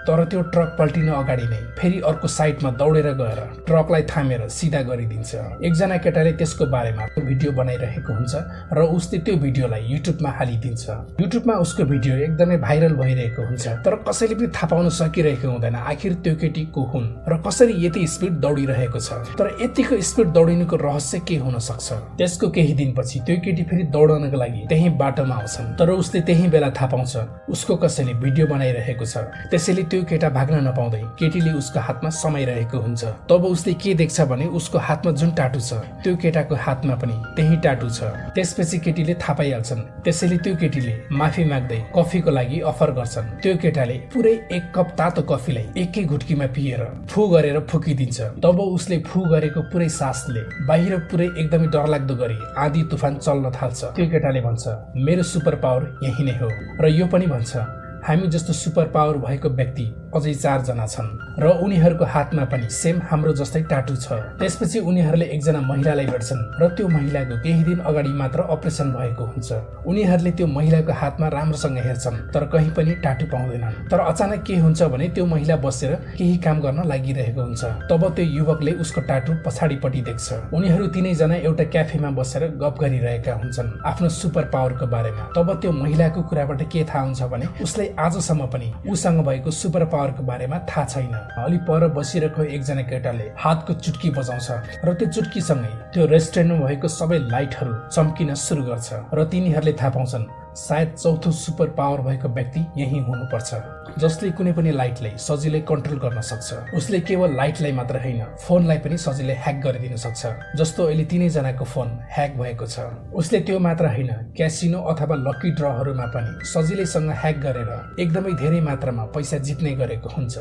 तर त्यो ट्रक पल्टिन अगाडि नै फेरि अर्को साइडमा दौडेर गएर ट्रकलाई थामेर सिधा गरिदिन्छ। एकजना केटाले त्यसको बारेमा भिडियो बनाइरहेको हुन्छ र उसले त्यो भिडियोलाई युट्युबमा हालिदिन्छ। युट्युबमा उसको भिडियो एकदमै भाइरल भइरहेको हुन्छ, तर कसैले पनि थाहा पाउन सकिरहेको हुँदैन आखिर त्यो केटी को हुन् र कसरी यति स्पिड दौडिरहेको छ। तर यतिको स्पिड दौडिनुको रहस्य के हुन सक्छ? त्यसको केही दिनपछि त्यो केटी फेरि दौडनको लागि त्यही बाटोमा आउँछन्, तर उसले त्यही बेला थाहा पाउँछ उसको कसैले भिडियो बनाइरहेको छ। त्यसैले त्यो केटा भाग्न नपाउँदै केटीले उसको हातमा समाइरहेको हुन्छ। तब उसले के देख्छ भने उसको हातमा जुन टाटु छ त्यो केटाको हातमा पनि त्यही टाटु छ। त्यसपछि केटीले थाहा पाइहाल्छन्। त्यसैले त्यो केटीले माफी माग्दै कफीको लागि अफर गर्छन्। त्यो केटाले पुरै 1 कप तातो कफीलाई एकै घुटकीमा पिएर फु गरेर फुकिदिन्छ। तब उसले फु गरेको पुरै सासले बाहिर पुरै एकदमै डरलाग्दो गरी आँधी तुफान चल्न थाल्छ। त्यो केटाले भन्छ मेरो सुपर पावर यही नै हो। र यो पनि भन्छ हामी जस्तो सुपर पावर भएको व्यक्ति अझै 4 जना छन् र उनीहरूको हातमा पनि सेम हाम्रो जस्तै टाटु छ। त्यसपछि उनीहरूले एकजना महिलालाई भेट्छन् र त्यो महिलाको केही दिन अगाडि मात्र अपरेसन भएको हुन्छ। उनीहरूले त्यो महिलाको हातमा राम्रोसँग हेर्छन् तर कहीँ पनि टाटु पाउँदैनन्। तर अचानक के हुन्छ भने त्यो महिला बसेर केही काम गर्न लागिरहेको हुन्छ। तब त्यो युवकले उसको टाटु पछाडिपट्टि देख्छ। उनीहरू तीनैजना एउटा क्याफेमा बसेर गफ गरिरहेका हुन्छन् आफ्नो सुपर पावरको बारेमा। तब त्यो महिलाको कुराबाट के थाहा हुन्छ भने उसलाई आजसम्म पनि उसँग भएको सुपर पावरको बारेमा थाहा छैन। अलि पर बसिरहेको एकजना केटाले हातको चुटकी बजाउँछ र त्यो चुटकीसँगै त्यो रेस्टुरेन्टमा भएको सबै लाइटहरू चम्किन सुरु गर्छ र तिनीहरूले थाहा पाउँछन् सायद चौथो सुपर पावर भएको व्यक्ति यही हुनुपर्छ जसले कुनै पनि लाइटलाई सजिलै कन्ट्रोल गर्न सक्छ। उसले केवल लाइटलाई मात्र होइन फोनलाई पनि सजिलै ह्याक गरिदिन सक्छ। जस्तो अहिले तीनैजनाको फोन ह्याक भएको छ। उसले त्यो मात्र होइन क्यासिनो अथवा लकी ड्रहरूमा पनि सजिलैसँग ह्याक गरेर एकदमै धेरै मात्रामा पैसा जित्ने गरेको हुन्छ।